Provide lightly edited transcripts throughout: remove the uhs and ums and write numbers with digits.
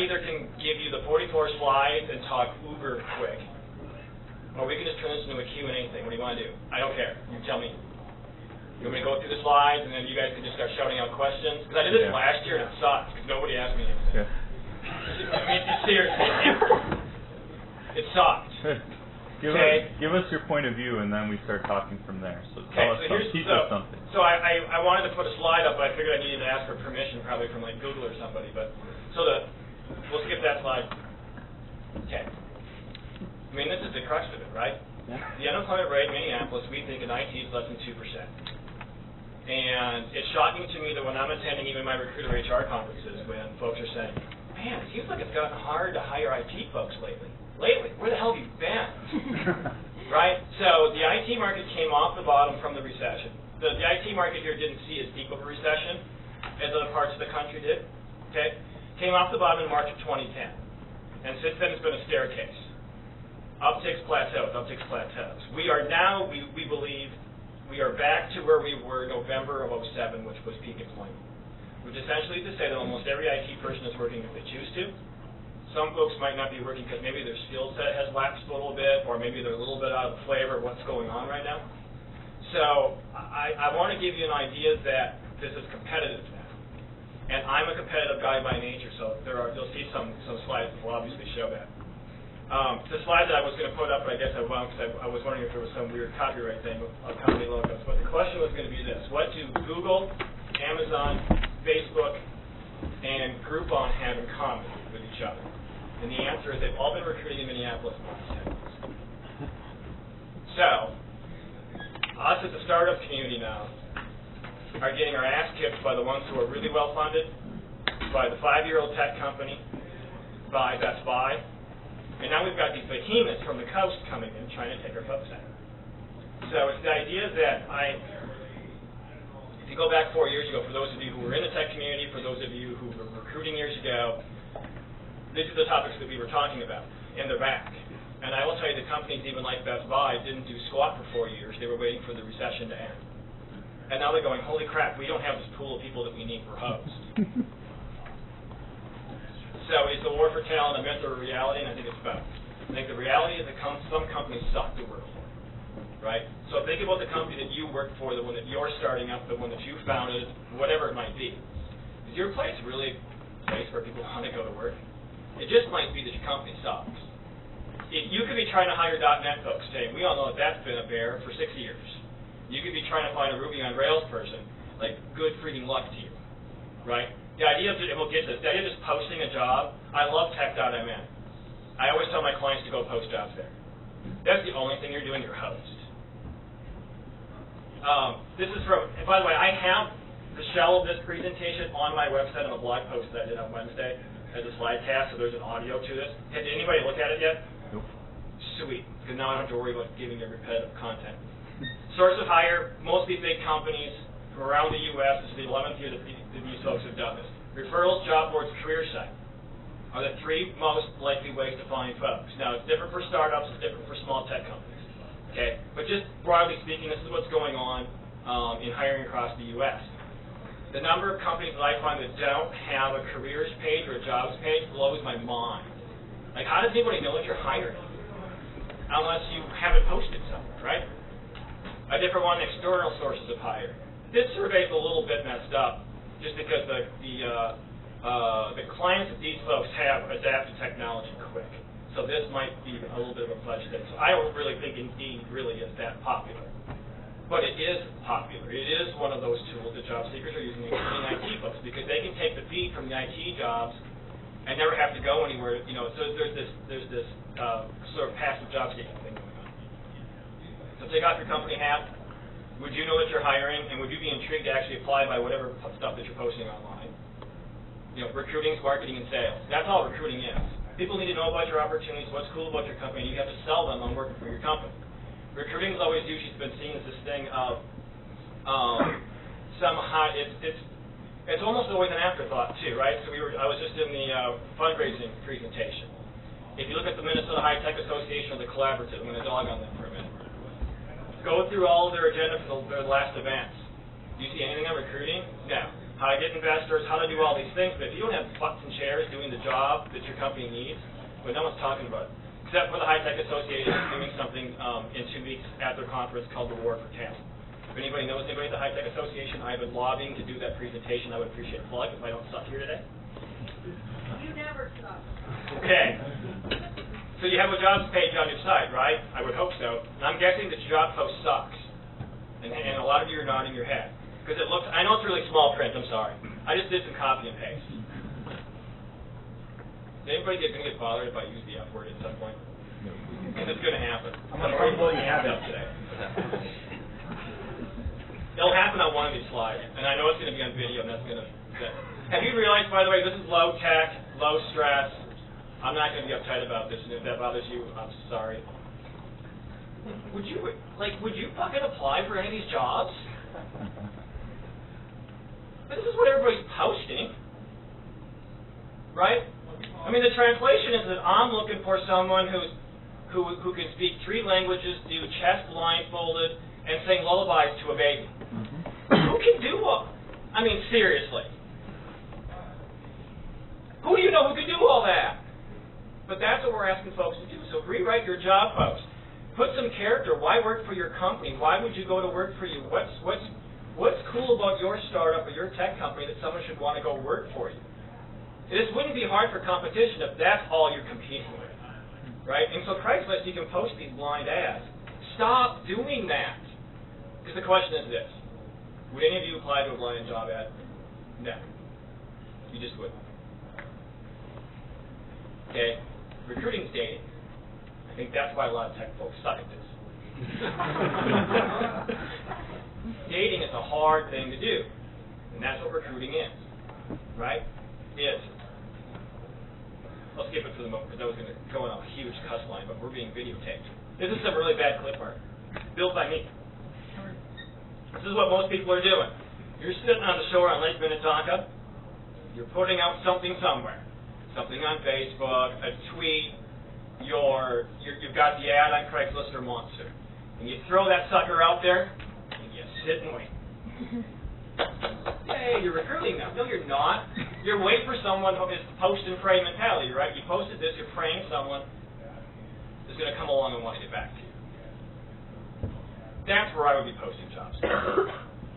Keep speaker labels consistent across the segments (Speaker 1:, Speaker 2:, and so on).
Speaker 1: either can give you the 44 slides and talk uber quick, or we can just turn this into a Q&A thing. What do you want to do? I don't care. You tell me. You want me to go through the slides, and then you guys can just start shouting out questions? Because I did this last year, and it sucked, because nobody asked me anything. I mean, seriously, it sucked.
Speaker 2: Give us your point of view, and then we start talking from there. So tell us teach us something.
Speaker 1: So I wanted to put a slide up, but I figured I needed to ask for permission, probably from like Google or somebody. But we'll skip that slide. Okay. I mean, this is the crux of it, right? Yeah. The unemployment rate in Minneapolis, we think in IT is less than 2%. And it's shocking to me that when I'm attending even my recruiter HR conferences, when folks are saying, man, it seems like it's gotten hard to hire IT folks lately. Where the hell have you been? Right? So the IT market came off the bottom from the recession. The IT market here didn't see as deep of a recession as other parts of the country did. Okay? Came off the bottom in March of 2010. And since then it's been a staircase. Upticks, plateaus, upticks, plateaus. We are now, we believe, we are back to where we were November of 2007, which was peak employment. Which essentially is to say that almost every IT person is working if they choose to. Some folks might not be working because maybe their skill set has lapsed a little bit, or maybe they're a little bit out of the flavor of what's going on right now. So I want to give you an idea that this is competitive now. And I'm a competitive guy by nature, so you'll see some slides that will obviously show that. The slide that I was going to put up, but I guess I won't, because I was wondering if there was some weird copyright thing of company logos. But the question was going to be this: what do Google, Amazon, Facebook, and Groupon have in common with each other? And the answer is they've all been recruiting in Minneapolis in the last 10 years. So, us as a startup community now are getting our ass kicked by the ones who are really well funded, by the 5-year-old tech company, by Best Buy, and now we've got these behemoths from the coast coming in trying to take our folks out. So it's the idea that if you go back 4 years ago, for those of you who were in the tech community, for those of you who were recruiting years ago, these are the topics that we were talking about, and they're back. And I will tell you, the companies even like Best Buy didn't do squat for 4 years. They were waiting for the recession to end. And now they're going, holy crap, we don't have this pool of people that we need for hosts. So is the war for talent a myth or a reality? And I think it's both. I think the reality is that some companies suck to work for, right? So think about the company that you work for, the one that you're starting up, the one that you founded, whatever it might be. Is your place really a place where people want to go to work? It just might be that your company sucks. You could be trying to hire .NET folks today. We all know that that's been a bear for 6 years. You could be trying to find a Ruby on Rails person. Like, good freaking luck to you, right? The idea of, and we'll get this, the idea of just posting a job, I love tech.mn. I always tell my clients to go post jobs there. That's the only thing you're doing, you're host. This is from, and by the way, I have the shell of this presentation on my website on a blog post that I did on Wednesday as a slide cast, so there's an audio to this. Did anybody look at it yet?
Speaker 2: Nope.
Speaker 1: Sweet, because now I don't have to worry about giving you repetitive content. Source of hire, mostly big companies from around the U.S. This is the 11th year that these folks have done this. Referrals, job boards, career site are the 3 most likely ways to find folks. Now, it's different for startups, it's different for small tech companies. Okay, but just broadly speaking, this is what's going on in hiring across the U.S. The number of companies that I find that don't have a careers page or a jobs page blows my mind. Like, how does anybody know that you're hiring unless you have it posted somewhere, right? A different one, external sources of hire. This survey is a little bit messed up just because the clients that these folks have adapt to technology quick. So this might be a little bit of a fudge thing. So I don't really think Indeed really is that popular. But it is popular. It is one of those tools that job seekers are using, including IT folks, because they can take the feed from the IT jobs and never have to go anywhere. You know, so there's this sort of passive job seeking thing going on. So take off your company hat. Would you know that you're hiring, and would you be intrigued to actually apply by whatever stuff that you're posting online? You know, recruiting, marketing, and sales. That's all recruiting is. People need to know about your opportunities, what's cool about your company, and you have to sell them on working for your company. Recruiting is always usually been seen as this thing of somehow it's almost always an afterthought too, right? So I was just in the fundraising presentation. If you look at the Minnesota High Tech Association or the Collaborative, I'm going to dog on them for a minute. Go through all of their agenda for their last events. Do you see anything on recruiting? No. how to get investors, how to do all these things. But if you don't have butts and chairs doing the job that your company needs, well, no one's talking about it. Except for the High Tech Association is doing something in 2 weeks at their conference called the War for Talent. If anybody knows anybody at the High Tech Association, I've been lobbying to do that presentation. I would appreciate a plug if I don't suck here today.
Speaker 3: You never suck.
Speaker 1: Okay. So you have a jobs page on your site, right? I would hope so. And I'm guessing that your job post sucks. And a lot of you are nodding your head. Because it looks, I know it's really small print, I'm sorry. I just did some copy and paste. Is anybody going to get bothered if I use the F word at some point? Because it's going to happen.
Speaker 4: I'm uncomfortable you have it
Speaker 1: today. It'll happen on one of these slides, and I know it's going to be on video, and that's going to fit. Have you realized, by the way, this is low tech, low stress. I'm not going to be uptight about this, and if that bothers you, I'm sorry. Would you fucking apply for any of these jobs? This is what everybody's posting, right? I mean, the translation is that I'm looking for someone who can speak 3 languages, do chest blindfolded, and sing lullabies to a baby. Who can do all? I mean, seriously. Who do you know who can do all that? But that's what we're asking folks to do. So rewrite your job post. Put some character. Why work for your company? Why would you go to work for you? What's cool about your startup or your tech company that someone should want to go work for you? This wouldn't be hard for competition if that's all you're competing with, right? And so Craigslist, you can post these blind ads. Stop doing that. Because the question is this. Would any of you apply to a blind job ad? No. You just wouldn't. Okay? Recruiting's dating. I think that's why a lot of tech folks suck at this. Dating is a hard thing to do. And that's what recruiting is. Right? I'll skip it for the moment because I was going to go on a huge cuss line, but we're being videotaped. This is some really bad clip art. Built by me. This is what most people are doing. You're sitting on the shore on Lake Minnetonka. You're putting out something somewhere. Something on Facebook, a tweet. You've got the ad on Craigslist or Monster. And you throw that sucker out there, and you sit and wait. Hey, you're recruiting now. No, you're not. You're waiting for someone who is post and pray mentality, right? You posted this, you're praying someone is going to come along and want to get back to you. That's where I would be posting jobs.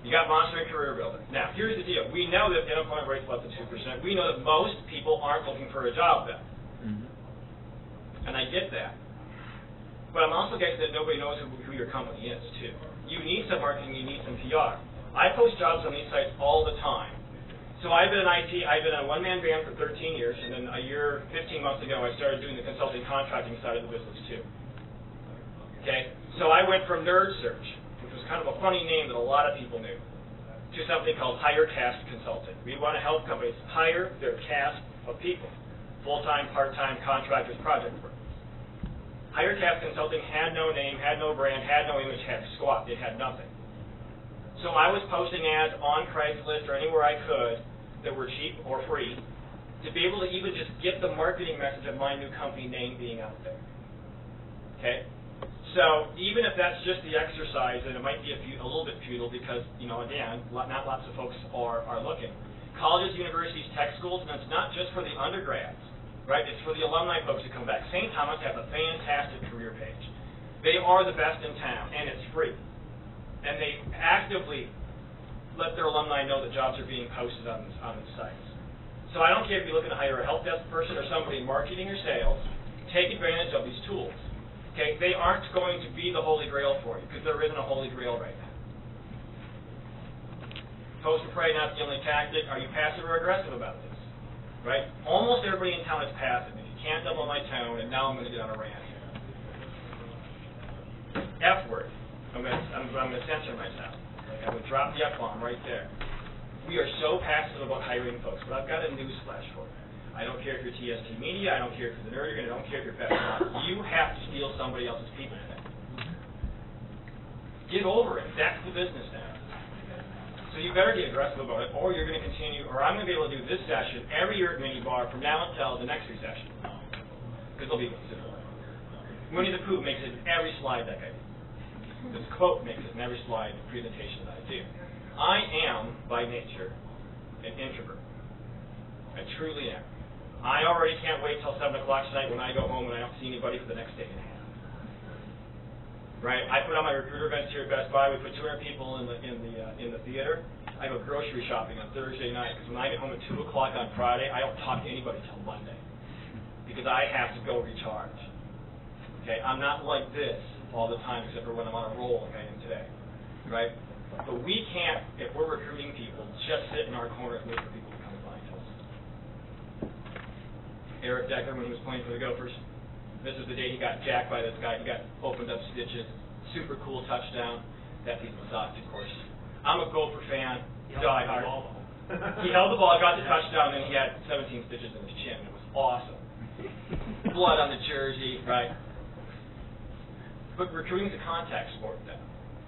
Speaker 1: You got Monster and Career Builder. Now, here's the deal. We know that the unemployment rate's less than 2%. We know that most people aren't looking for a job then. And I get that. But I'm also guessing that nobody knows who your company is, too. You need some marketing, you need some PR. I post jobs on these sites all the time. So I've been in IT, I've been a one-man band for 13 years, and then a year, 15 months ago, I started doing the consulting contracting side of the business, too. Okay? So I went from Nerd Search, which was kind of a funny name that a lot of people knew, to something called Hire Cast Consulting. We want to help companies hire their cast of people, full-time, part-time, contractors, project work. Hire Cast Consulting had no name, had no brand, had no image, had squat. It had nothing. So I was posting ads on Craigslist or anywhere I could that were cheap or free to be able to even just get the marketing message of my new company name being out there. Okay? So even if that's just the exercise, and it might be a little bit futile because, again, not lots of folks are looking. Colleges, universities, tech schools, and it's not just for the undergrads, right? It's for the alumni folks who come back. St. Thomas has a fantastic career page. They are the best in town, and it's free. And they actively let their alumni know that jobs are being posted on the sites. So I don't care if you're looking to hire a help desk person or somebody in marketing or sales, take advantage of these tools. Okay, they aren't going to be the holy grail for you because there isn't a holy grail right now. Post and pray, not the only tactic. Are you passive or aggressive about this? Right? Almost everybody in town is passive. If you can't double my tone, and now I'm going to get on a rant here. F word. I'm going to censor myself. I'm going to drop the F-bomb right there. We are so passive about hiring folks, but I've got a news flash for you. I don't care if you're TST Media, I don't care if you're the Nerd, I don't care if you're Fast. You have to steal somebody else's people today. Get over it. That's the business now. So you better get aggressive about it, or you're going to continue, or I'm going to be able to do this session every year at MinneBar from now until the next recession. Because they'll be similar. Winnie the Pooh makes it in every slide deck I do. This quote makes it in every slide presentation that I do. I am, by nature, an introvert. I truly am. I already can't wait till 7 o'clock tonight when I go home and I don't see anybody for the next day and a half. Right? I put on my recruiter events here at Best Buy. We put 200 people in the theater. I go grocery shopping on Thursday night because when I get home at 2 o'clock on Friday, I don't talk to anybody till Monday because I have to go recharge. Okay? I'm not like this all the time except for when I'm on a roll like I am today. Right? But we can't, if we're recruiting people, just sit in our corners and wait for people to come and find us. Eric Decker, when he was playing for the Gophers, this is the day he got jacked by this guy. He got opened up stitches. Super cool touchdown. That piece sucked, of course. I'm a Gopher fan. Die hard. He held the ball, got the touchdown, and he had 17 stitches in his chin. It was awesome. Blood on the jersey, right? But recruiting is a contact sport, then.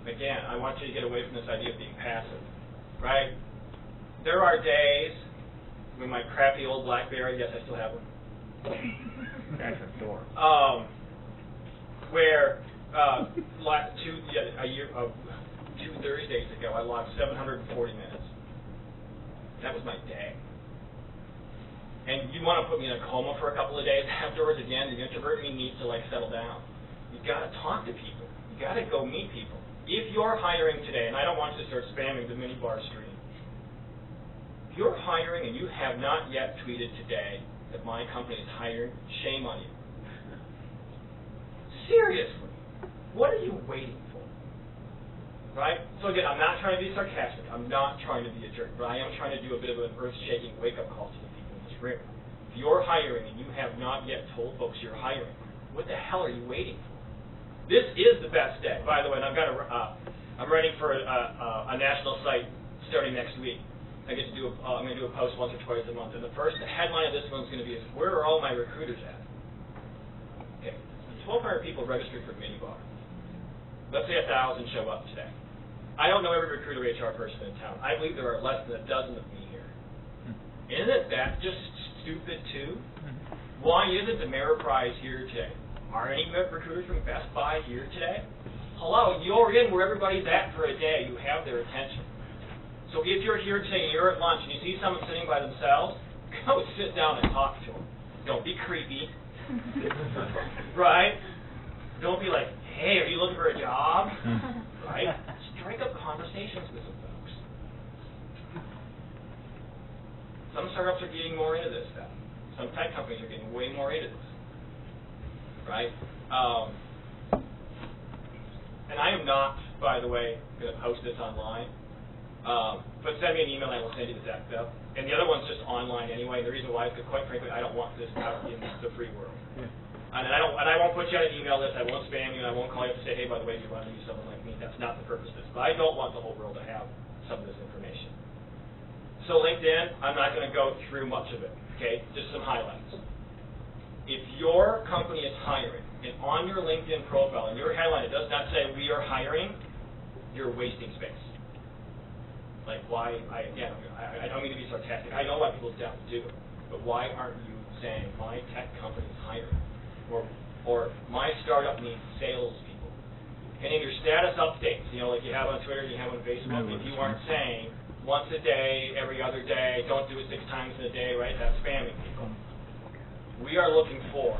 Speaker 1: Again, I want you to get away from this idea of being passive, right? There are days when my crappy old BlackBerry, yes, I still have one.
Speaker 2: That's a door.
Speaker 1: Where 2 Thursdays ago, I logged 740 minutes. That was my day. And you want to put me in a coma for a couple of days afterwards? Again, the introvert in me needs to settle down. You got to talk to people. You got to go meet people. If you're hiring today, and I don't want you to start spamming the MinneBar stream. If you're hiring and you have not yet tweeted today that my company is hiring, shame on you. Seriously, what are you waiting for? Right? So again, I'm not trying to be sarcastic. I'm not trying to be a jerk, but I am trying to do a bit of an earth-shaking wake-up call to the people in this room. If you're hiring and you have not yet told folks you're hiring, what the hell are you waiting for? This is the best day. By the way, and I'm writing for a national site starting next week. I get to do I'm going to do a post once or twice a month, and the headline of this one's going to be is, where are all my recruiters at? Okay, 1,200 people registered for MinneBar. Let's say 1,000 show up today. I don't know every recruiter HR person in town. I believe there are less than a dozen of me here. Isn't that just stupid too? Why isn't the Merit Prize here today? Are any recruiters from Best Buy here today? Hello, you're in where everybody's at for a day. You have their attention. So if you're here today and you're at lunch and you see someone sitting by themselves, go sit down and talk to them. Don't be creepy. Right? Don't be like, hey, are you looking for a job? Right? Strike up conversations with some folks. Some startups are getting more into this stuff. Some tech companies are getting way more into this. Right? And I am not, by the way, going to post this online. But send me an email and I will send you the deck, though. And the other one's just online anyway. And the reason why is because, quite frankly, I don't want this out in the free world. Yeah. And I won't put you on an email list. I won't spam you. And I won't call you up and say, hey, by the way, do you want to use someone like me? That's not the purpose of this. But I don't want the whole world to have some of this information. So LinkedIn, I'm not going to go through much of it. Okay, just some highlights. If your company is hiring, and on your LinkedIn profile, in your headline, it does not say we are hiring, you're wasting space. Like why, I don't mean to be sarcastic. I know why people don't do it, but why aren't you saying my tech company is hiring, or my startup needs salespeople? And in your status updates, like you have on Twitter, you have on Facebook, if you aren't saying once a day, every other day, don't do it 6 times in a day, right? That's spamming people. We are looking for,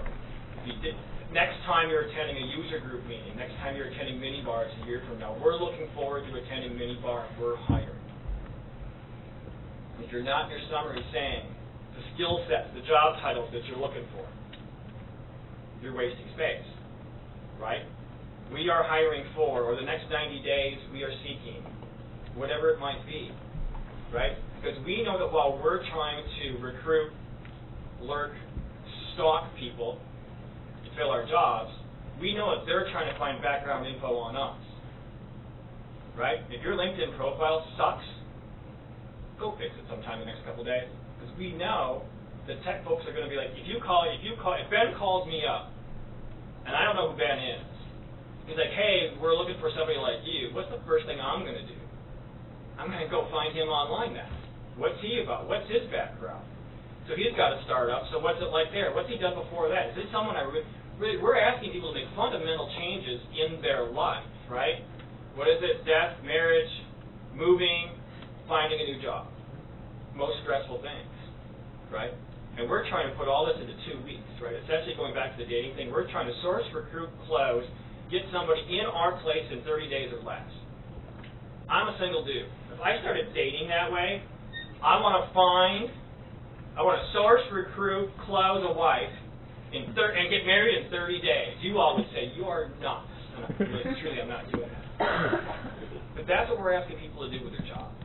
Speaker 1: next time you're attending a user group meeting, next time you're attending MinneBar a year from now, we're looking forward to attending MinneBar, we're hiring. If you're not in your summary saying the skill sets, the job titles that you're looking for, you're wasting space, right? We are hiring for, or the next 90 days we are seeking, whatever it might be, right? Because we know that while we're trying to recruit, lurk, stalk people to fill our jobs, we know that they're trying to find background info on us, right? If your LinkedIn profile sucks, go fix it sometime in the next couple of days, because we know that tech folks are going to be like, if Ben calls me up, and I don't know who Ben is, he's like, hey, we're looking for somebody like you, what's the first thing I'm going to do? I'm going to go find him online now. What's he about? What's his background? So he's got a startup, so what's it like there? What's he done before that? Is this someone we're asking people to make fundamental changes in their life, right? What is it? Death, marriage, moving, finding a new job. most stressful things, right? And we're trying to put all this into 2 weeks, right? Essentially going back to the dating thing, we're trying to source, recruit, close, get somebody in our place in 30 days or less. I'm a single dude. If I started dating that way, I want to source, recruit, close a wife, and get married in 30 days. You all would say, you are nuts. Truly, I'm not doing that. But that's what we're asking people to do with their jobs.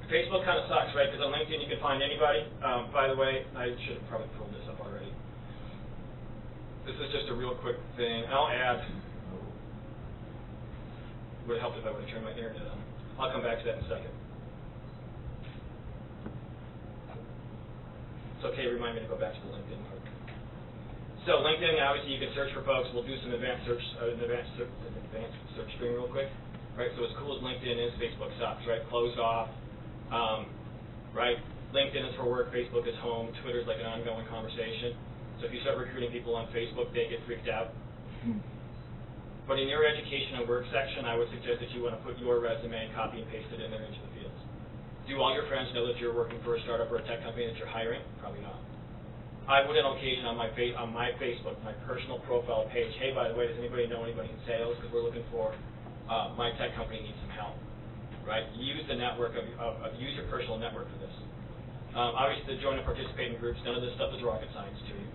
Speaker 1: Facebook kind of sucks, right? Because on LinkedIn you can find anybody. By the way, I should have probably pulled this up already. This is just a real quick thing. I'll add. Would have helped if I would have turned my internet on. I'll come back to that in a second. It's okay. Remind me to go back to the LinkedIn part. So LinkedIn, obviously, you can search for folks. We'll do some advanced search string real quick, right? So as cool as LinkedIn is, Facebook sucks, right? Closed off. Right? LinkedIn is for work, Facebook is home, Twitter's like an ongoing conversation. So if you start recruiting people on Facebook, they get freaked out. But in your education and work section, I would suggest that you want to put your resume, copy and paste it in there into the fields. Do all your friends know that you're working for a startup or a tech company that you're hiring? Probably not. I would on occasion on my Facebook, my personal profile page, hey, by the way, does anybody know anybody in sales? Because we're looking for, my tech company needs some help. Right? Use the network use your personal network for this. Obviously, the join and participate in groups. None of this stuff is rocket science to you.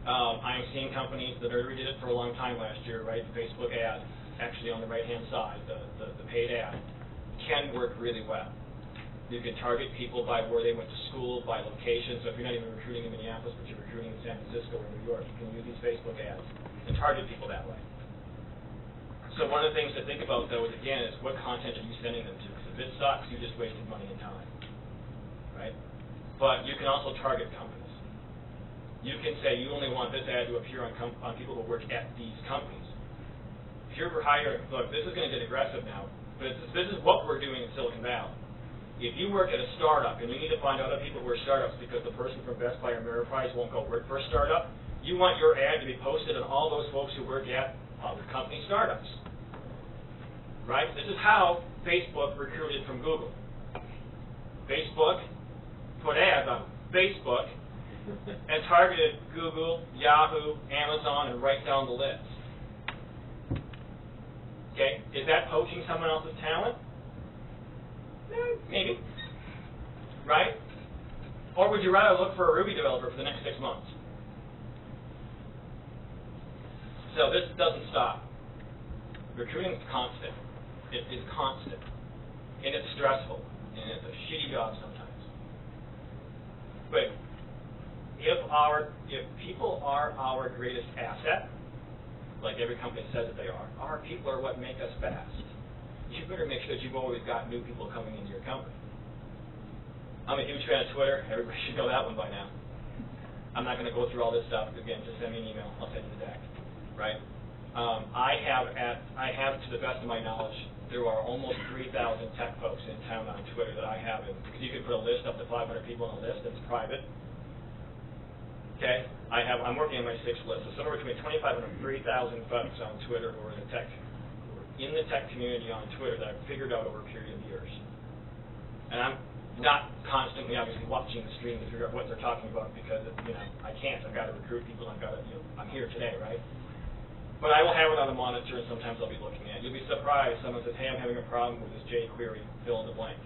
Speaker 1: I'm seeing companies that already did it for a long time last year. Right? The Facebook ad, actually on the right-hand side, the paid ad, can work really well. You can target people by where they went to school, by location. So if you're not even recruiting in Minneapolis, but you're recruiting in San Francisco or New York, you can use these Facebook ads and target people that way. So one of the things to think about, though, is, again, is what content are you sending them to? Because if it sucks, you just wasted money and time, right? But you can also target companies. You can say you only want this ad to appear on people who work at these companies. If you're hiring, look, this is going to get aggressive now, but this is what we're doing in Silicon Valley. If you work at a startup and you need to find other people who are startups because the person from Best Buy or Ameriprise won't go work for a startup, you want your ad to be posted on all those folks who work at other company startups. Right? This is how Facebook recruited from Google. Facebook put ads on Facebook and targeted Google, Yahoo, Amazon, and right down the list. Okay? Is that poaching someone else's talent? Maybe. Right? Or would you rather look for a Ruby developer for the next 6 months? So this doesn't stop. Recruiting is constant. It is constant. And it's stressful. And it's a shitty job sometimes. But if people are our greatest asset, like every company says that they are, our people are what make us fast. You better make sure that you've always got new people coming into your company. I'm a huge fan of Twitter. Everybody should know that one by now. I'm not going to go through all this stuff. Again, just send me an email. I'll send you the deck. Right? I have, to the best of my knowledge, there are almost 3,000 tech folks in town on Twitter that I have. Because you can put a list up to 500 people on a list that's private. Okay? I'm working on my 6th list. So somewhere between 2,500 and 3,000 folks on Twitter who are in the tech community on Twitter that I've figured out over a period of years. And I'm not constantly, obviously, watching the stream to figure out what they're talking about because, I can't. I've got to recruit people. I'm here today, right? But I will have it on a monitor, and sometimes I'll be looking at it. You'll be surprised. Someone says, hey, I'm having a problem with this jQuery, fill in the blank.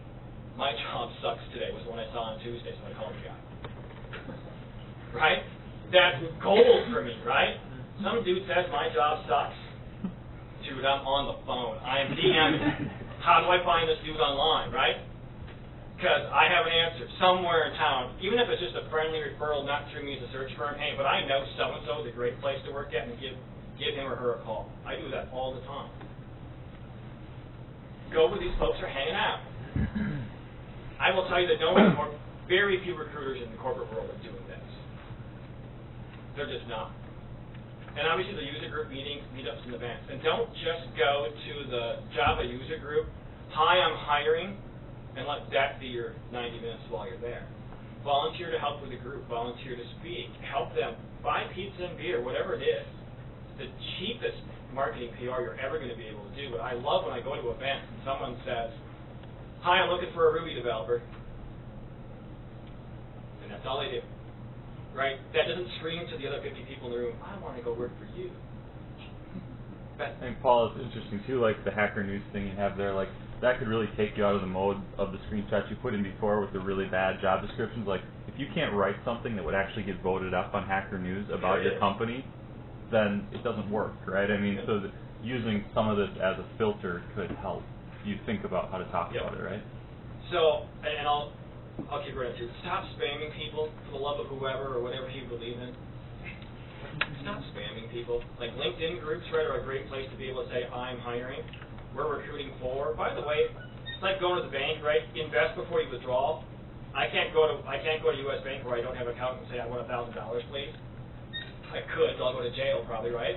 Speaker 1: My job sucks today was the one I saw on Tuesday, so I called the guy. Right? That's gold for me, right? Some dude says my job sucks. Dude, I'm on the phone. I am DMing. How do I find this dude online, right? Because I have an answer somewhere in town, even if it's just a friendly referral, not through me as a search firm. Hey, but I know so-and-so is a great place to work at, and give him or her a call. I do that all the time. Go where these folks are hanging out. I will tell you that very few recruiters in the corporate world are doing this. They're just not. And obviously the user group meetups and events. And don't just go to the Java user group, hi, I'm hiring, and let that be your 90 minutes while you're there. Volunteer to help with the group, volunteer to speak, help them, buy pizza and beer, whatever it is. The cheapest marketing PR you're ever going to be able to do. But I love when I go to events and someone says, Hi, I'm looking for a Ruby developer. And that's all they do. Right? That doesn't scream to the other 50 people in the room, I want to go work for you.
Speaker 2: And Paul, it's interesting too, like the Hacker News thing you have there, like that could really take you out of the mode of the screenshots you put in before with the really bad job descriptions. Like if you can't write something that would actually get voted up on Hacker News about your company, then it doesn't work, right? I mean, so using some of this as a filter could help you think about how to talk about it, right?
Speaker 1: So, and I'll keep right up to it. Stop spamming people for the love of whoever or whatever you believe in. Stop spamming people. Like LinkedIn groups, right, are a great place to be able to say, I'm hiring, we're recruiting for. By the way, it's like going to the bank, right? Invest before you withdraw. I can't go to U.S. Bank where I don't have an account and say I want $1,000, please. I could, so I'll go to jail probably, right?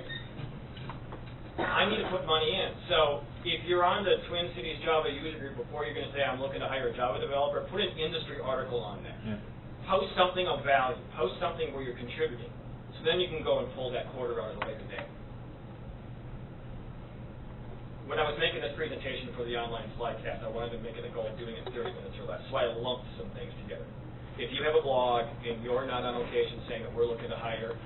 Speaker 1: I need to put money in. So if you're on the Twin Cities Java user group before you're going to say I'm looking to hire a Java developer, put an industry article on there.
Speaker 2: Yeah.
Speaker 1: Post something of value. Post something where you're contributing. So then you can go and pull that quarter out of the later day. When I was making this presentation for the online slidecast, I wanted to make it a goal of doing it in 30 minutes or less, so I lumped some things together. If you have a blog and you're not on occasion saying that we're looking to hire,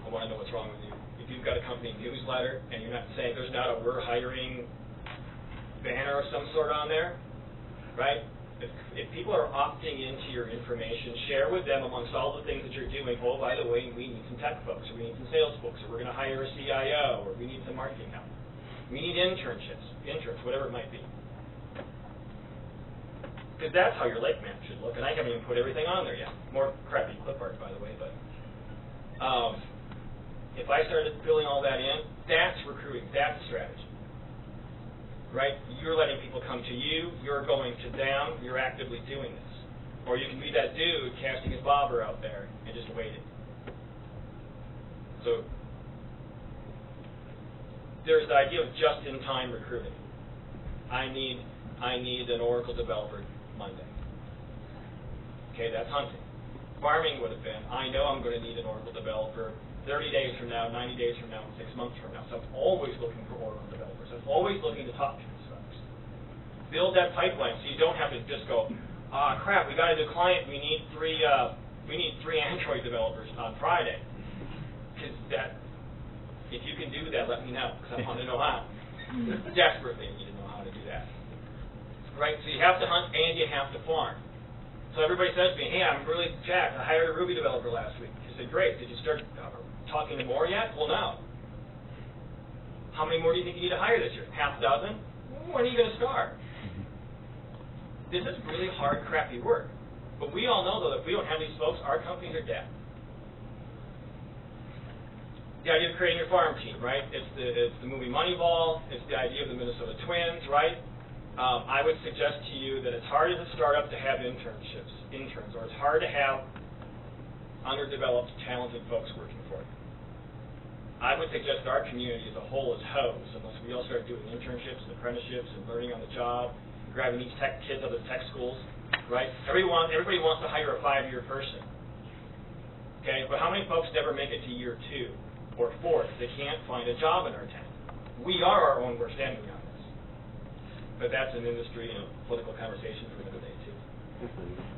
Speaker 1: I want to know what's wrong with you. If you've got a company newsletter and you're not saying there's not a we're hiring banner of some sort on there, right? If people are opting into your information, share with them amongst all the things that you're doing, oh, by the way, we need some tech folks, or we need some sales folks, or we're going to hire a CIO, or we need some marketing help. We need interns, whatever it might be. Because that's how your lake map should look, and I haven't even put everything on there yet. More crappy clip art, by the way, but if I started filling all that in, that's recruiting, that's strategy. Right? You're letting people come to you, you're going to them, you're actively doing this. Or you can be that dude casting his bobber out there and just waiting. So there's the idea of just-in-time recruiting. I need an Oracle developer Monday. Okay, that's hunting. Farming would have been, I know I'm going to need an Oracle developer 30 days from now, 90 days from now, 6 months from now. So I'm always looking for Oracle developers. I'm always looking to talk to these folks. Build that pipeline so you don't have to just go, crap, we got a new client, we need three Android developers on Friday. Because if you can do that, let me know, because I want to know how. Desperately need to know how to do that. Right, so you have to hunt and you have to farm. So everybody says to me, hey, I'm really jacked. I hired a Ruby developer last week. I said, great, did you start talking to more yet? Well, no. How many more do you think you need to hire this year? Half a dozen? When are you going to start? This is really hard, crappy work. But we all know, though, that if we don't have these folks, our companies are dead. The idea of creating your farm team, right? It's the movie Moneyball. It's the idea of the Minnesota Twins, right? I would suggest to you that it's hard as a startup to have interns, or it's hard to have underdeveloped, talented folks working for you. I would suggest our community as a whole is hosed unless we all start doing internships and apprenticeships and learning on the job, grabbing these tech kids out of the tech schools, right? Everybody wants to hire a 5-year person. Okay, but how many folks never make it to year 2 or 4 because they can't find a job in our town? We are our own worst enemy on this. But that's an industry and political conversation for another day too.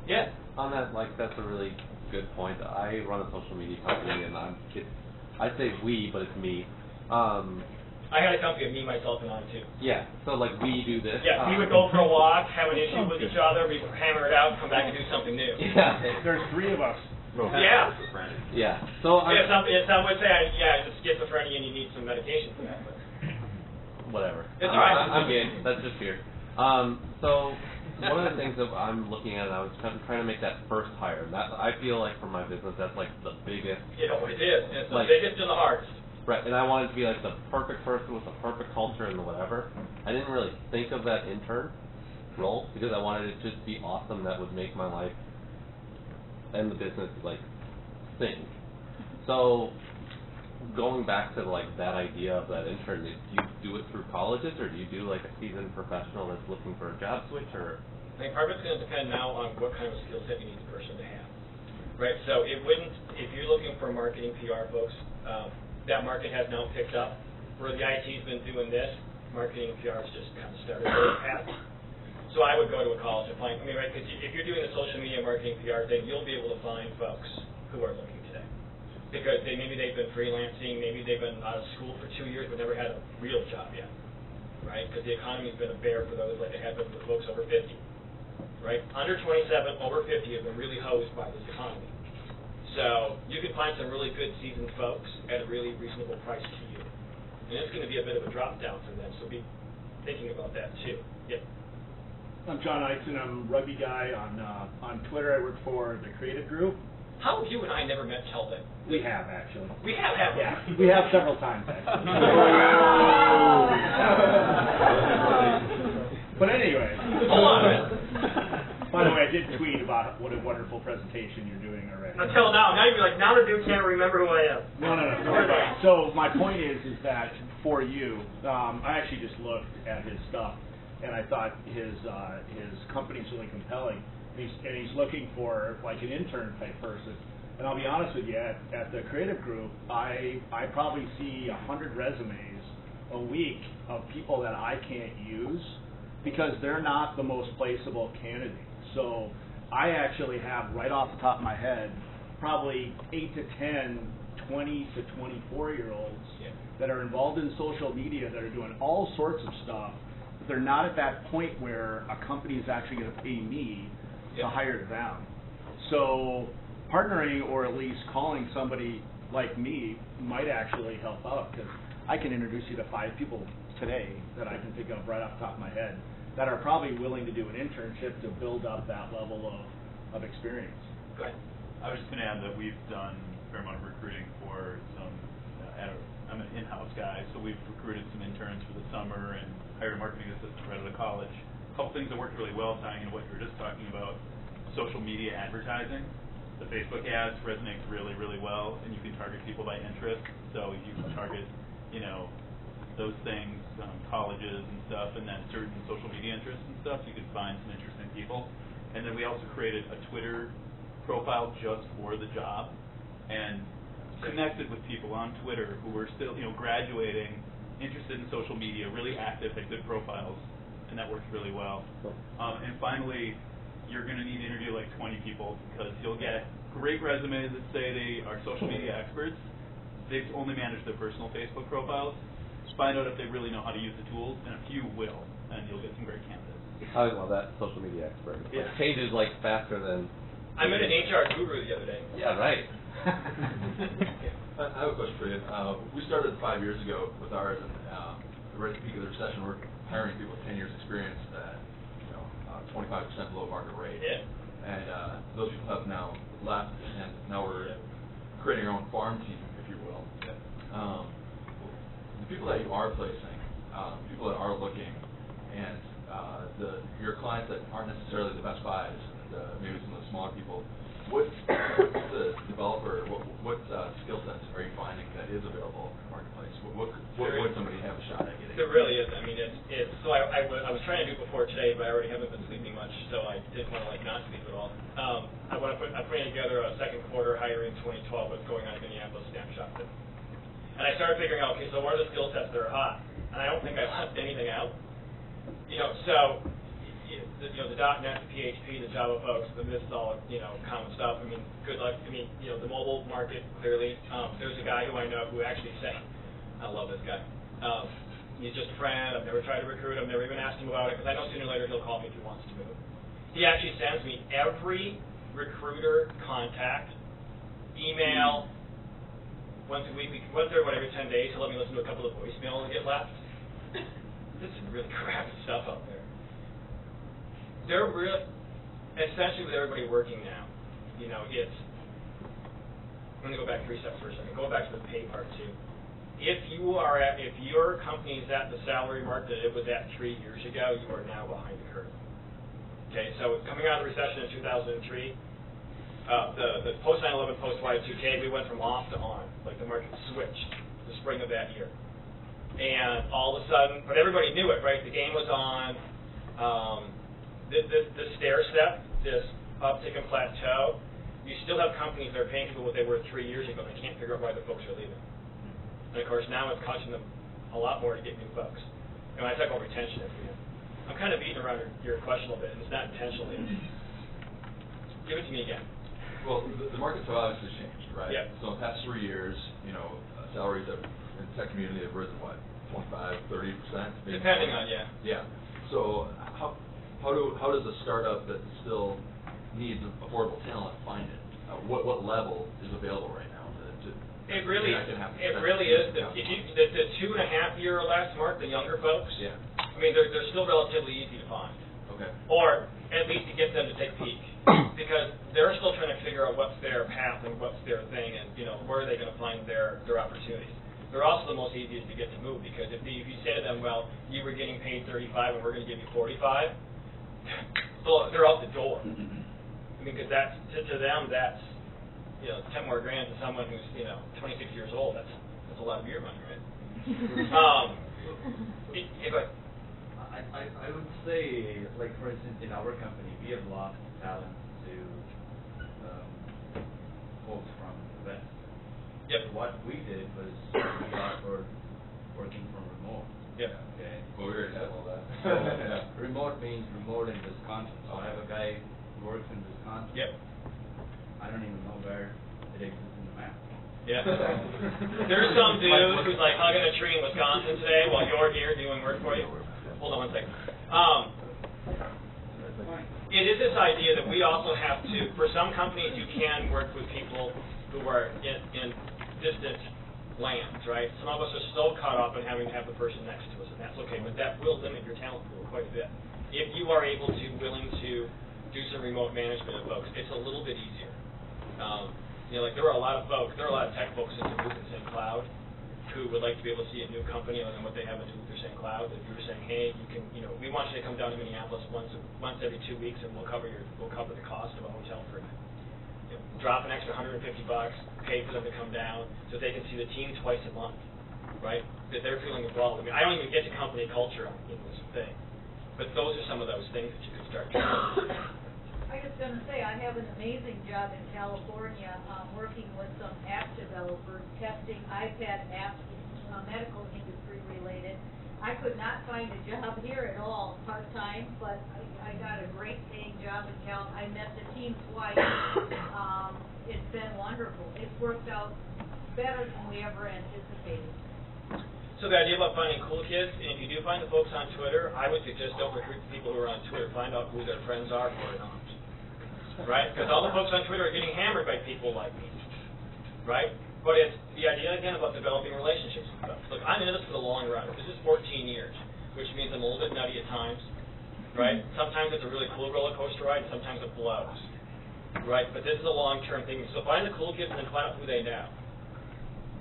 Speaker 1: Yeah.
Speaker 4: On that, that's a really good point. I run a social media company, and I say we, but it's me.
Speaker 1: I had a company of me, myself, and I too.
Speaker 4: Yeah. So we do this.
Speaker 1: Yeah. We would go for a walk, have an issue with each other, we would hammer it out, come back and do something new.
Speaker 4: Yeah.
Speaker 5: There's 3 of us.
Speaker 1: Yeah.
Speaker 4: Yeah. So
Speaker 1: some would say, it's schizophrenia and you need some medication for that. But
Speaker 4: whatever.
Speaker 1: It's all right.
Speaker 4: I'm game. That's just weird. So one of the things that I'm looking at, I was kind of trying to make that first hire. And that, I feel like for my business, that's the biggest.
Speaker 1: It always is. It's the biggest and the hardest.
Speaker 4: Right, and I wanted to be the perfect person with the perfect culture and the whatever. I didn't really think of that intern role because I wanted it to just be awesome. That would make my life and the business sing. So going back to that idea of that intern, do you do it through colleges or do you do a seasoned professional that's looking for a job switch or?
Speaker 1: I think part of it's going to depend now on what kind of skill set you need the person to have. Right, so it wouldn't, if you're looking for marketing PR folks, that market has now picked up. Where the IT's been doing this, marketing and PR has just kind of started very fast. So I would go to a college and find, right, because if you're doing the social media marketing PR thing, you'll be able to find folks who are looking today. Because maybe they've been freelancing, maybe they've been out of school for 2 years but never had a real job yet, right? Because the economy's been a bear for those like it has been for folks over 50, right? Under 27, over 50 have been really hosed by this economy. So you can find some really good seasoned folks at a really reasonable price to you. And it's going to be a bit of a drop down for them, so be thinking about that too. Yep.
Speaker 5: I'm John Eitzen. I'm a rugby guy on Twitter. I work for the Creative Group.
Speaker 1: How have you and I never met Kelvin?
Speaker 5: We have, actually.
Speaker 1: We have, haven't we?
Speaker 5: Yeah, we have several times, actually. But anyway.
Speaker 1: Hold on a minute.
Speaker 5: By the way, I did tweet about what a wonderful presentation you're doing already.
Speaker 1: Until now you'd be like, now the dude can't remember who I am.
Speaker 5: No. So my point is that for you, I actually just looked at his stuff, and I thought his company's really compelling. And he's looking for like an intern type person. And I'll be honest with you, at the Creative Group, I probably see 100 resumes a week of people that I can't use because they're not the most placeable candidate. So I actually have, right off the top of my head, probably 8 to 10, 20 to 24-year-olds that are involved in social media that are doing all sorts of stuff, but they're not at that point where a company is actually going to pay me to hire them. So partnering or at least calling somebody like me might actually help out, because I can introduce you to 5 people today that I can think of right off the top of my head that are probably willing to do an internship to build up that level of experience.
Speaker 1: Go ahead.
Speaker 6: I was just going to add that we've done a fair amount of recruiting for some, I'm an in-house guy, so we've recruited some interns for the summer and hired a marketing assistant right out of college. A couple things that worked really well, tying into what you were just talking about, social media advertising. The Facebook ads resonate really, really well, and you can target people by interest. So you can target, those things, colleges and stuff, and then certain social media interests and stuff. You can find some interesting people. And then we also created a Twitter profile just for the job, and connected with people on Twitter who were still, graduating, interested in social media, really active, had good profiles, and that works really well. And finally, you're going to need to interview like 20 people, because you'll get great resumes that say they are social media experts. They only manage their personal Facebook profiles. Find out if they really know how to use the tools, and a few will, and you'll get some great candidates.
Speaker 4: I love that social media expert.
Speaker 1: Yeah.
Speaker 4: It changes like faster than.
Speaker 1: I met an HR guru the other day.
Speaker 4: Yeah, right.
Speaker 7: I have a question for you. We started 5 years ago with ours, and right at the peak of the recession, we're hiring people with 10 years experience at 25% below market rate.
Speaker 1: Yeah.
Speaker 7: And those people have now left, and now we're creating our own farm team, if you will. The people that you are placing, people that are looking, and your clients that aren't necessarily the best buys, and maybe some of the smaller people, what the developer, what skill sets are you finding that is available in the marketplace? What would somebody have a shot at getting?
Speaker 1: There really is. I mean, it's. So I was trying to do it before today, but I already haven't been sleeping much, so I didn't want to not sleep at all. I'm putting together a second quarter hiring 2012 what's going on in Minneapolis snapshot. And I started figuring out, okay, so what are the skill sets that are hot? And I don't think I left anything out. So the .NET, the PHP, the Java folks, this is all common stuff. I mean, good luck. I mean, the mobile market clearly. There's a guy who I know who actually said, I love this guy. He's just a friend. I've never tried to recruit him. Never even asked him about it, because I know sooner or later he'll call me if he wants to move. He actually sends me every recruiter contact, email. Once a week, once every 10 days, he'll let me listen to a couple of voicemails that get left. This is really crappy stuff out there. They're essentially with everybody working now, it's, I'm going to go back 3 steps for a second. Go back to the pay part too. If your company is at the salary mark that it was at 3 years ago, you are now behind the curve. Okay, so coming out of the recession in 2003, the post 9/11, post Y2K, we went from off to on, like the market switched the spring of that year. And all of a sudden, but everybody knew it, right? The game was on. This stair step, this uptick and plateau, you still have companies that are paying people what they were 3 years ago, and they can't figure out why the folks are leaving. And of course, now it's costing them a lot more to get new folks. And when I talk about retention, I'm kind of beating around your question a little bit, and it's not intentionally. Give it to me again.
Speaker 7: Well, the markets have obviously changed, right?
Speaker 1: Yep.
Speaker 7: So in the past 3 years, salaries in the tech community have risen, what, 25, 30%?
Speaker 1: Depending on, yeah.
Speaker 7: Yeah. So how does a startup that still needs affordable talent find it? What level is available right now?
Speaker 1: It really is. The 2.5 year or less mark, the younger folks.
Speaker 7: Yeah.
Speaker 1: I mean, they're still relatively easy to find.
Speaker 7: Okay.
Speaker 1: Or at least to get them to take a peek, because they're still trying to figure out what's their path and what's their thing, and where are they going to find their opportunities. They're also the most easiest to get to move, because if you say to them, well, you were getting paid 35 and we're going to give you 45, so they're out the door. I mean, because that's to them that's 10 more grand to someone who's 26 years old. That's a lot of beer money, right?
Speaker 8: I would say, like for instance, in our company, we have lost talent to folks from the West.
Speaker 1: Yep.
Speaker 8: What we did was we offered working from remote.
Speaker 1: Yep.
Speaker 8: Okay.
Speaker 7: Well, we already have all that.
Speaker 8: Remote means remote in Wisconsin. So I have a guy who works in Wisconsin.
Speaker 1: Yep.
Speaker 8: I don't even know where it exists in the map.
Speaker 1: Yeah. There's some dude who's like hugging a tree in Wisconsin today while you're here doing work for you. Hold on one second. It is this idea that we also have to, for some companies, you can work with people who are in distant lands, right? Some of us are so caught up in having to have the person next to us, and that's okay, but that will limit your talent pool quite a bit. If you are willing to do some remote management of folks, it's a little bit easier. There are a lot of tech folks in the Lucas and Cloud who would like to be able to see a new company other than what they have in Lucas and Cloud. If you were saying, hey, you can, we want you to come down to Minneapolis once every 2 weeks, and we'll cover the cost of a hotel for a night. Drop an extra $150, pay for them to come down, so they can see the team twice a month, right? That they're feeling involved. I mean, I don't even get to company culture in this thing, but those are some of those things that you could start doing.
Speaker 3: I was going to say, I have an amazing job in California working with some app developers, testing iPad apps, medical industry related. I could not find a job here at all, part-time, but I got a great paying job in California. I met the team twice. It's been wonderful. It's worked out better than we ever anticipated.
Speaker 1: So the idea about finding cool kids, and if you do find the folks on Twitter, I would suggest don't recruit the people who are on Twitter. Find out who their friends are for it. Right? Because all the folks on Twitter are getting hammered by people like me. Right? But it's the idea, again, about developing relationships and stuff. Look, I'm in this for the long run. This is 14 years, which means I'm a little bit nutty at times. Right? Sometimes it's a really cool roller coaster ride, and sometimes it blows. Right? But this is a long-term thing. So find the cool kids and then find out who they know.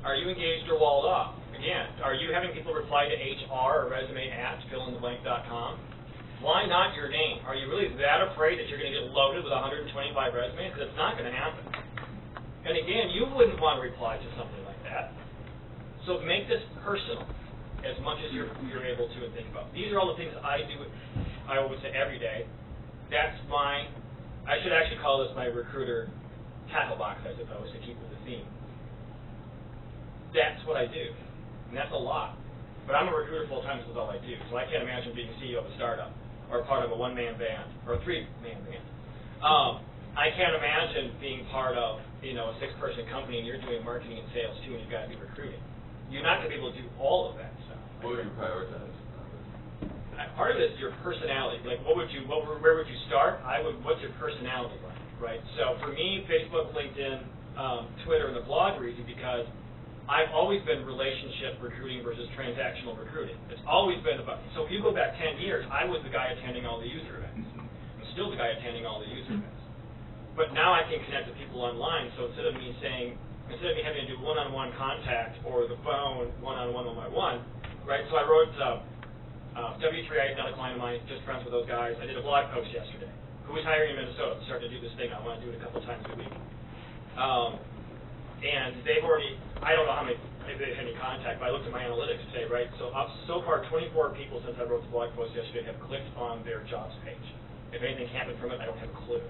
Speaker 1: Are you engaged or walled off? Again, are you having people reply to HR or resume at fillintheblank.com? Why not your name? Are you really that afraid that you're going to get loaded with 125 resumes? Because it's not going to happen. And again, you wouldn't want to reply to something like that. So make this personal as much as you're able to and think about. These are all the things I do, I would say, every day. That's I should actually call this my recruiter tackle box, I suppose, to keep with the theme. That's what I do. And that's a lot. But I'm a recruiter full-time, this is all I do. So I can't imagine being CEO of a startup, or part of a one-man band, or a three-man band. I can't imagine being part of, a 6-person company and you're doing marketing and sales too, and you've got to be recruiting. You're not going to be able to do all of that stuff.
Speaker 7: What would you prioritize?
Speaker 1: Part of it is your personality. Like, where would you start? What's your personality like, right? So for me, Facebook, LinkedIn, Twitter, and the blog are easy because I've always been relationship recruiting versus transactional recruiting. It's always been about, so if you go back 10 years, I was the guy attending all the user events. I'm still the guy attending all the user events. But now I can connect with people online, so instead of me having to do one-on-one contact or the phone one-on-one, right? So I wrote W3I, not a client of mine, just friends with those guys. I did a blog post yesterday. Who is hiring in Minnesota? Starting to do this thing. I want to do it a couple times a week. And they've already, I don't know how many, maybe they've had any contact, but I looked at my analytics today, right? So far, 24 people since I wrote the blog post yesterday have clicked on their jobs page. If anything happened from it, I don't have a clue.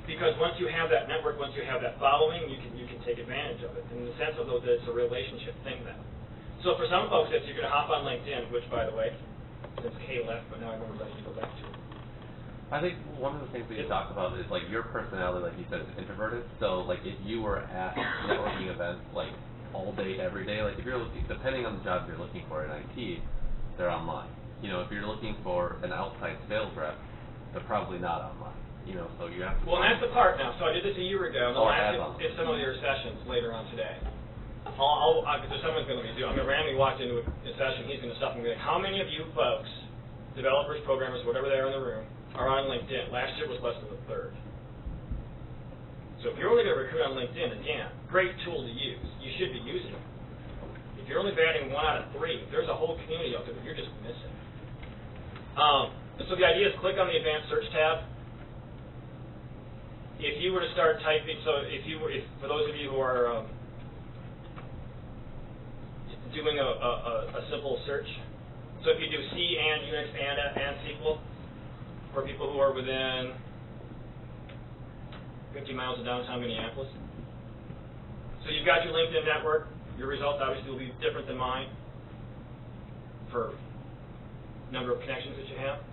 Speaker 1: Because once you have that network, once you have that following, you can take advantage of it. In the sense of it's a relationship thing then. So for some folks, if you're going to hop on LinkedIn, which by the way, since Kay left, but now I'm ready to go back to it.
Speaker 4: I think one of the things that you talk about is like your personality, like you said, is introverted. So like if you were at networking events like all day, every day, like if you're looking, depending on the job you're looking for in IT, they're online. You know, if you're looking for an outside sales rep, they're probably not online. You know, so you have to.
Speaker 1: Well, and that's the part now. So I did this a year ago. And
Speaker 4: Or
Speaker 1: I'll
Speaker 4: add-on.
Speaker 1: ask some of your sessions later on today. Because someone's going to be doing. I'm going to randomly walk into a session. He's going to stop and be like, "How many of you folks, developers, programmers, whatever they are in the room, are on LinkedIn?" Last year was less than a third. So if you're only going to recruit on LinkedIn, again, great tool to use. You should be using it. If you're only batting 1 out of 3, there's a whole community out there that you're just missing. And so the idea is click on the advanced search tab. If you were to start typing, so if for those of you who are doing a simple search, so if you do C and Unix and SQL, for people who are within 50 miles of downtown Minneapolis. So you've got your LinkedIn network. Your results obviously will be different than mine for number of connections that you have.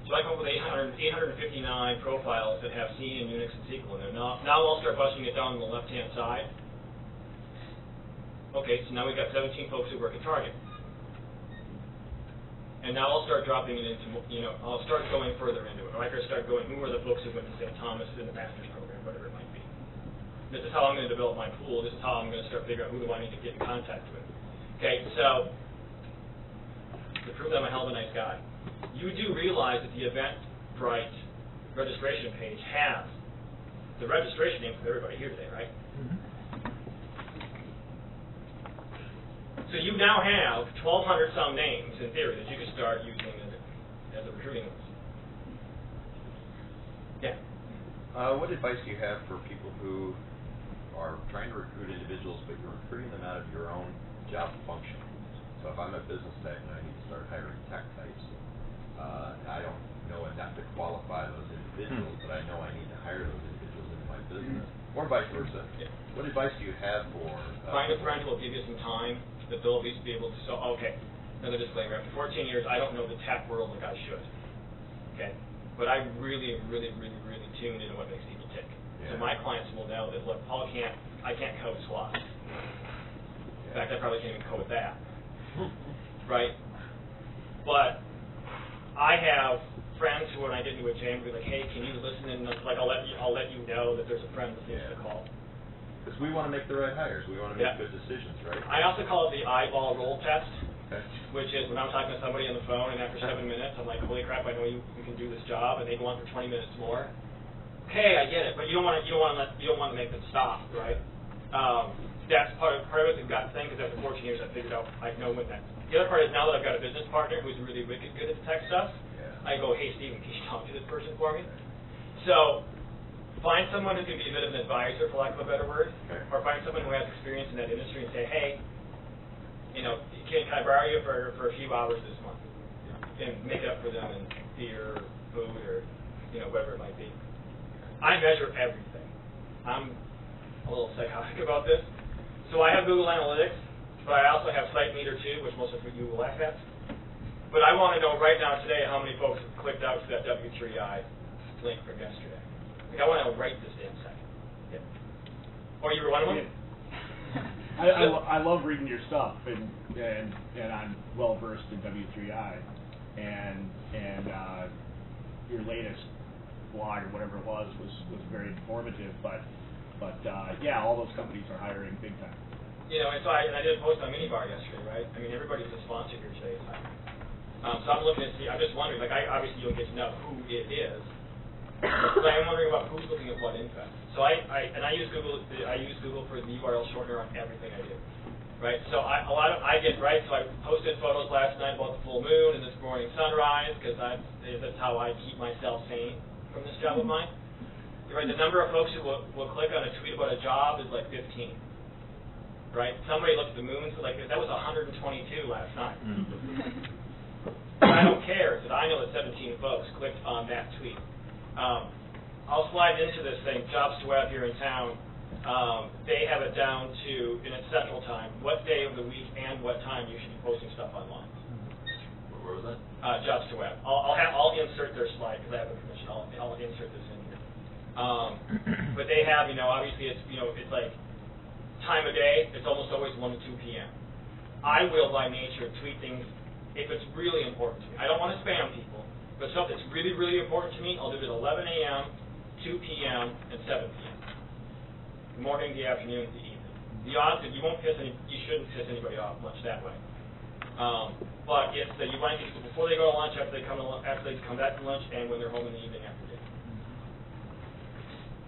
Speaker 1: So I come up with 859 profiles that have C and Unix and SQL in there. Now I'll start busting it down on the left-hand side. Okay, so now we've got 17 folks who work at Target. And now I'll start dropping it into, I'll start going further into it. Or I could start going, who are the folks who went to St. Thomas in the master's program, whatever it might be. This is how I'm going to develop my pool. This is how I'm going to start figuring out who do I need to get in contact with. Okay, so to prove that I'm a hell of a nice guy, you do realize that the Eventbrite registration page has the registration name for everybody here today, right? Mm-hmm. So you now have 1,200 some names in theory that you could start using as a recruiting list. Yeah.
Speaker 9: What advice do you have for people who are trying to recruit individuals, but you're recruiting them out of your own job function? So if I'm a business tech and I need to start hiring tech types, I don't know enough to qualify those individuals, but I know I need to hire those individuals into my business, or vice versa.
Speaker 1: Yeah.
Speaker 9: What advice do you have for...
Speaker 1: Find a friend who will give you some time that they'll at least be able to say, okay, another disclaimer, after 14 years, I don't know the tech world like I should. Okay? But I really, really, really, really tune into what makes people tick.
Speaker 9: Yeah.
Speaker 1: So my clients will know that, look, I can't code SWOT. In fact, I probably can't even code that. Right? But I have friends who, when I get into a jam, will be like, hey, can you listen in? Like, I'll let you know that there's a friend that needs to call.
Speaker 9: Because we want to make the right hires. We want to make good decisions, right?
Speaker 1: I also call it the eyeball roll test,
Speaker 9: Okay.
Speaker 1: which is when I'm talking to somebody on the phone, and after 7 minutes, I'm like, holy crap, I know you can do this job, and they go on for 20 minutes more. Okay, I get it, but you don't want to make them stop, right? That's part of the gut thing, because after 14 years, I figured out I know when that. The other part is now that I've got a business partner who's really wicked good at the tech stuff, I go, hey, Steven, can you talk to this person for me? So find someone who can be a bit of an advisor, for lack of a better word, or find someone who has experience in that industry and say, hey, can I borrow you for a few hours this month, and make it up for them in beer, food, or whatever it might be. I measure everything. I'm a little psychotic about this. So I have Google Analytics, but I also have SiteMeter too, which most of you will laugh at. But I want to know right now today how many folks have clicked out to that W3I link from yesterday. Like, I want to know right this damn second. Yeah. Oh, you were one of them?
Speaker 5: I love reading your stuff, and I'm well versed in W3I, and your latest blog or whatever it was very informative. But yeah, all those companies are hiring big time.
Speaker 1: And so I did a post on MinneBar yesterday, right? I mean, everybody's a sponsor here today. So I'm looking to see. I'm just wondering. Like, obviously you don't get to know who it is. But I'm wondering about who's looking at what info. So I use Google. I use Google for the URL shortener on everything I do, right? So I posted photos last night about the full moon and this morning sunrise because that's how I keep myself sane from this job of mine. Right? The number of folks who will click on a tweet about a job is like 15. Right? Somebody looked at the moon, so like that was 122 last night. But I don't care because I know that 17 folks clicked on that tweet. I'll slide into this thing, Jobs to Web here in town. They have it down to, in its central time, what day of the week and what time you should be posting stuff online.
Speaker 7: Where was that?
Speaker 1: Jobs to Web. I'll insert their slide because I have the permission. I'll insert this in here. But they have, obviously it's like time of day. It's almost always 1 to 2 p.m. I will by nature tweet things if it's really important to me. I don't want to spam people, but stuff that's really, really important to me, I'll do it at 11 a.m., 2 p.m., and 7 p.m. The morning, the afternoon, the evening. The odds that you shouldn't piss anybody off much that way. But it's that you want to get people before they go to lunch, after they come back from lunch, and when they're home in the evening after dinner.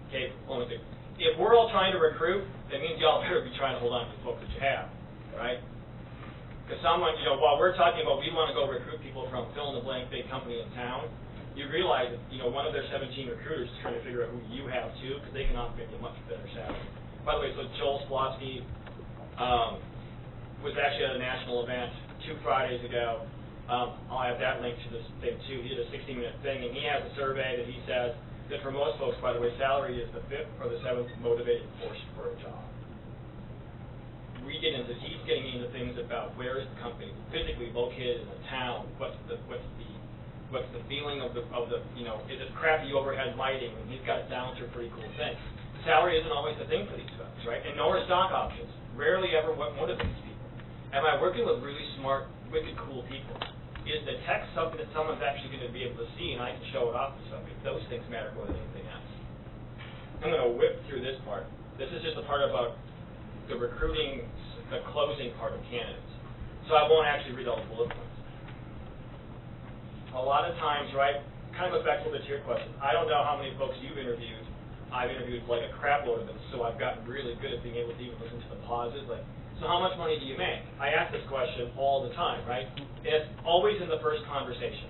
Speaker 1: Okay, only thing. If we're all trying to recruit, that means y'all better be trying to hold on to the folks that you have, right? Because someone, while we're talking about we want to go recruit people from fill-in-the-blank big company in town, you realize that, one of their 17 recruiters is trying to figure out who you have too, because they can offer you a much better salary. By the way, so Joel Splosky was actually at a national event 2 Fridays ago. I'll have that link to this thing too. He did a 60-minute thing, and he has a survey that he says that for most folks, by the way, salary is the 5th or the 7th motivating force for a job. He's getting into things about where is the company physically located in the town, what's the feeling of the is it crappy overhead lighting, and he's got it down to a pretty cool thing. Salary isn't always the thing for these folks, right? And nor is stock options. Rarely ever what motivates people. Am I working with really smart, wicked cool people? Is the text something that someone's actually going to be able to see and I can show it off to somebody? Those things matter more than anything else. I'm going to whip through this part. This is just the part about the recruiting, the closing part of candidates. So I won't actually read all the bullet points. A lot of times, right, kind of goes back a little bit to your question. I don't know how many folks you've interviewed. I've interviewed like a crap load of them, so I've gotten really good at being able to even listen to the pauses. Like, so how much money do you make? I ask this question all the time, right? It's always in the first conversation.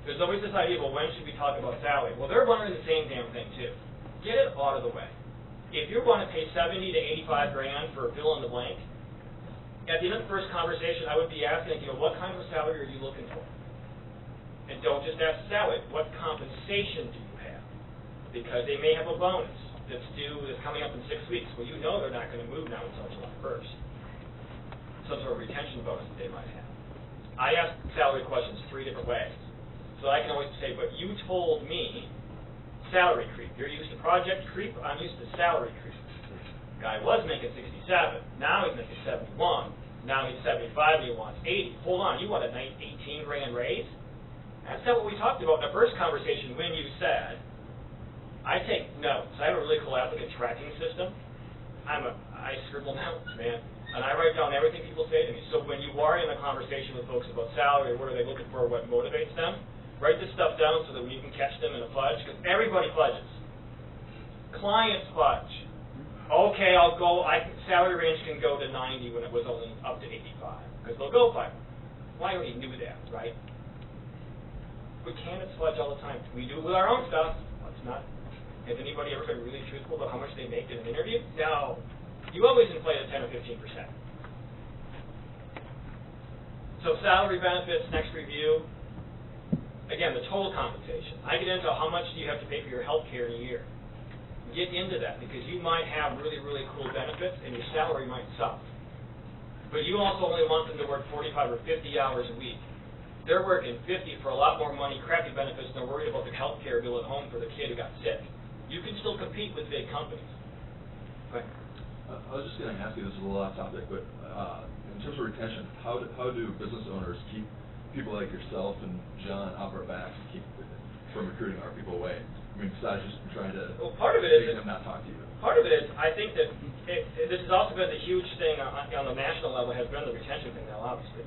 Speaker 1: There's always this idea, well, when should we talk about salary? Well, they're wondering the same damn thing, too. Get it out of the way. If you're going to pay 70 to 85 grand for a fill in the blank, at the end of the first conversation, I would be asking, what kind of a salary are you looking for? And don't just ask salary. What compensation do you have? Because they may have a bonus that's coming up in 6 weeks. Well, they're not going to move now until July 1st. Some sort of retention bonus that they might have. I ask salary questions 3 different ways. So I can always say, but you told me salary creep. You're used to project creep. I'm used to salary creep. Guy was making 67. Now he's making 71. Now he's 75 and he wants 80. Hold on, you want a 18 grand raise? That's not what we talked about in the first conversation when you said, I take notes. I have a really cool applicant tracking system. I scribble notes, man. And I write down everything people say to me. So when you are in a conversation with folks about salary, what are they looking for, what motivates them, write this stuff down so that you can catch them in a fudge, because everybody fudges. Clients fudge. Okay, salary range can go to 90 when it was only up to 85, because they'll go by. Well, I already knew that, right? But candidates fudge all the time. We do it with our own stuff. Let's not. Has anybody ever been really truthful about how much they make in an interview? No. You always inflate at 10 or 15%. So salary, benefits, next review. Again, the total compensation. I get into how much do you have to pay for your health care in a year. Get into that, because you might have really, really cool benefits and your salary might suck. But you also only want them to work 45 or 50 hours a week. They're working 50 for a lot more money, crappy benefits, and they're worried about the health care bill at home for the kid who got sick. You can still compete with big companies. Right.
Speaker 7: I was just going to ask you, this is a little off topic, but in terms of retention, how do business owners keep people like yourself and John off our backs and keep from recruiting our people away? I mean, besides just trying to make them not talk to you.
Speaker 1: Part of it is, I think that this has also been the huge thing on the national level, has been the retention thing now, obviously.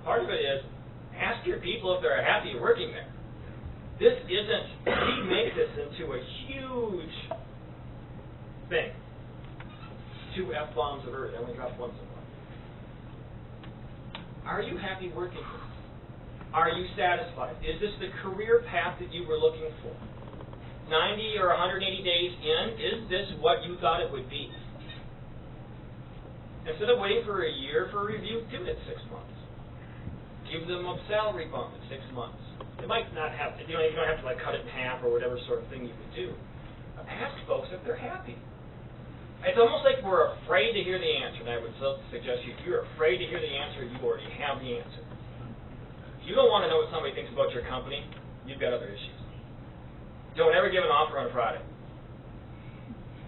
Speaker 1: Part of it is, ask your people if they're happy working there. This isn't, we make this into a huge thing. 2 F-bombs of Earth, I only dropped once in one. Are you happy working here? Are you satisfied? Is this the career path that you were looking for? 90 or 180 days in, is this what you thought it would be? Instead of waiting for a year for a review, do it 6 months. Give them a salary bump in 6 months. It might not have to, you don't have to cut it in half or whatever sort of thing you would do. Ask folks if they're happy. It's almost like we're afraid to hear the answer, and I would suggest if you're afraid to hear the answer, you already have the answer. If you don't want to know what somebody thinks about your company, you've got other issues. Don't ever give an offer on a Friday,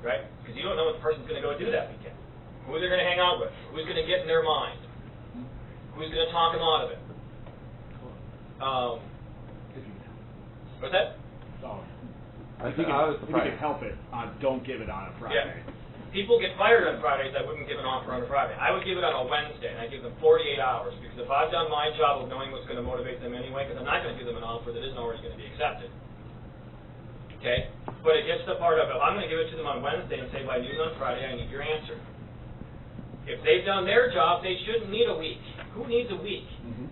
Speaker 1: right? Because you don't know what the person's going to go do that weekend. Who they're going to hang out with, who's going to get in their mind, who's going to talk them out of it. What's that?
Speaker 5: Oh.
Speaker 4: I
Speaker 5: If you
Speaker 4: was
Speaker 5: can
Speaker 4: surprised.
Speaker 5: help it, don't give it on a Friday.
Speaker 1: Yeah. People get fired on Fridays. I wouldn't give an offer on a Friday. I would give it on a Wednesday, and I give them 48 hours, because if I've done my job of knowing what's going to motivate them anyway, because I'm not going to give them an offer that isn't already going to be accepted. Okay? But it gets to the part of, if I'm going to give it to them on Wednesday and say by noon on Friday, I need your answer. If they've done their job, they shouldn't need a week. Who needs a week?
Speaker 5: Mm-hmm.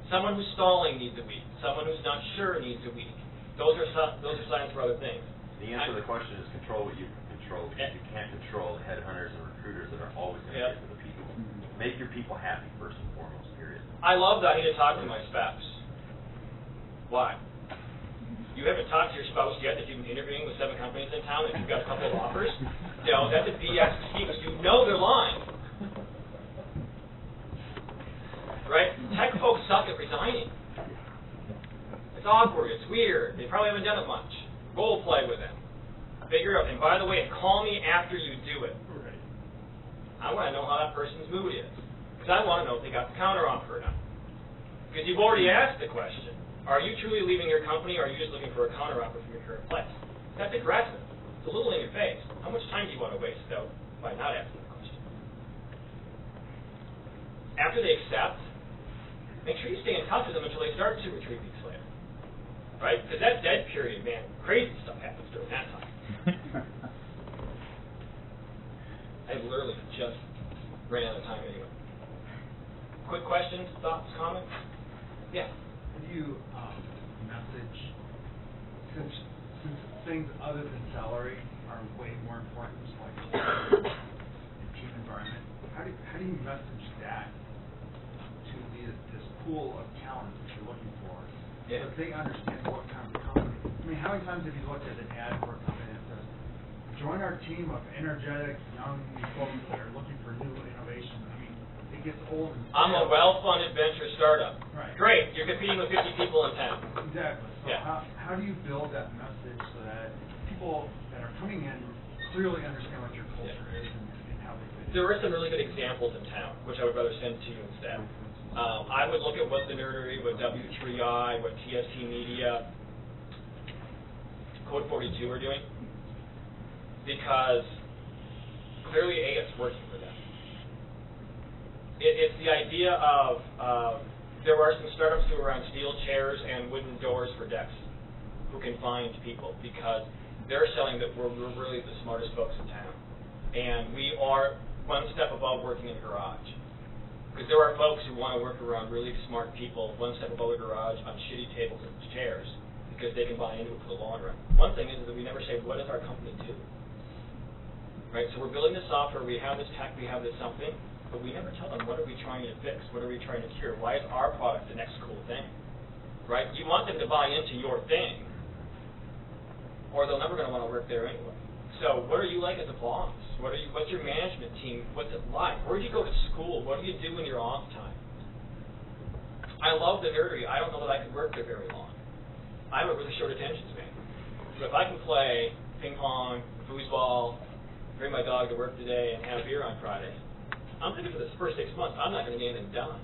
Speaker 1: Someone who's stalling needs a week. Someone who's not sure needs a week. Those are signs for other things.
Speaker 9: The answer to the question is control what you can control, because you can't control the headhunters and recruiters that are always going to get to the people. Make your people happy first and foremost, period.
Speaker 1: I love that. I need to talk to my spouse. Why? You haven't talked to your spouse yet that you've been interviewing with 7 companies in town and you've got a couple of offers? No, that's a BS excuse. You know they're lying. Right? Tech folks suck at resigning. It's awkward. It's weird. They probably haven't done it much. Role play with them. Figure out. And by the way, call me after you do it.
Speaker 5: Right.
Speaker 1: I want to know how that person's mood is. Because I want to know if they got the counter offer or not. Because you've already asked the question. Are you truly leaving your company, or are you just looking for a counter offer from your current place? That's aggressive. It's a little in your face. How much time do you want to waste, though, by not asking the question? After they accept, make sure you stay in touch with them until they start 2 or 3 weeks later. Right? Because that dead period, man, crazy stuff happens during that time. I literally just ran out of time anyway. Quick questions, thoughts, comments? Yeah.
Speaker 10: How do you message, since things other than salary are way more important, like team environment, how do you message that to this pool of talent that you're looking for, so that they understand what kind of company? I mean, how many times have you looked at an ad for a company that says, join our team of energetic young folks that are looking for new innovation? I mean, it gets old and
Speaker 1: I'm a well-funded venture startup.
Speaker 10: Right.
Speaker 1: Great, you're competing with 50 people in town.
Speaker 10: Exactly. So
Speaker 1: Yeah.
Speaker 10: how do you build that message so that people that are coming in clearly understand what your culture is and how they fit in?
Speaker 1: There are some really good examples in town, which I would rather send to you instead. I would look at what the Nerdery, what W3I, what TST Media, Code 42 are doing, because clearly it's working for them. It's the idea of, there are some startups who are on steel chairs and wooden doors for desks who can find people, because they're selling that we're really the smartest folks in town. And we are one step above working in a garage. Because there are folks who want to work around really smart people one step above the garage on shitty tables and chairs, because they can buy into it for the long run. One thing is that we never say, what does our company do? Right, so we're building this software, we have this tech, we have this something, but we never tell them, what are we trying to fix? What are we trying to cure? Why is our product the next cool thing? Right, you want them to buy into your thing, or they're never going to want to work there anyway. So what are you like as a boss? What's your management team? What's it like? Where do you go to school? What do you do in your off time? I love the Nerdery. I don't know that I could work there very long. I have a really short attention span. So if I can play ping pong, foosball, bring my dog to work today, and have beer on Friday, I'm thinking for the first 6 months, I'm not going to get anything done.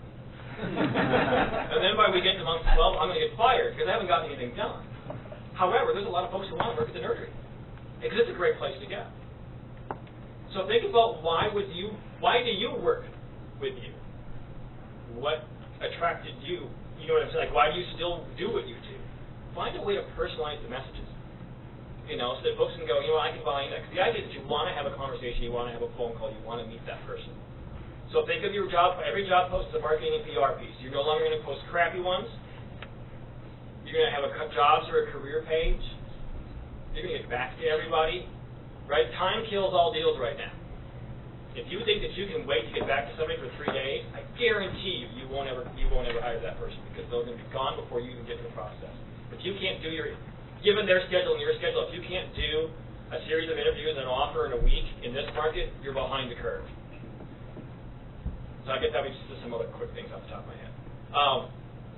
Speaker 1: And then by we get to month 12, I'm going to get fired because I haven't gotten anything done. However, there's a lot of folks who want to work at the Nerdery, because it's a great place to go. So think about why do you work with you? What attracted you? You know what I'm saying? Like, why do you still do what you do? Find a way to personalize the messages. You know, so that folks can go, you know, I can buy in that. Because the idea is that you want to have a conversation, you want to have a phone call, you want to meet that person. So think of your job, every job post is a marketing and PR piece. You're no longer going to post crappy ones. You're going to have a jobs or a career page. You're going to get back to everybody. Right? Time kills all deals right now. If you think that you can wait to get back to somebody for 3 days, I guarantee you won't ever hire that person, because they're going to be gone before you even get to the process. If you can't do given their schedule and your schedule, if you can't do a series of interviews and an offer in a week in this market, you're behind the curve. So I guess that was just some other quick things off the top of my head.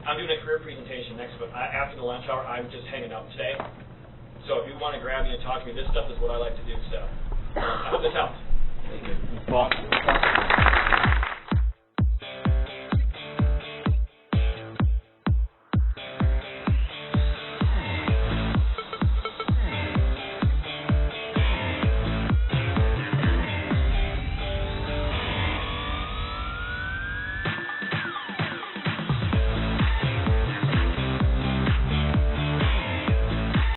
Speaker 1: I'm doing a career presentation next week. After the lunch hour, I'm just hanging out today. So if you want to grab me and talk to me, this stuff is what I like to do. So I hope this helps.
Speaker 2: Thank you. Well,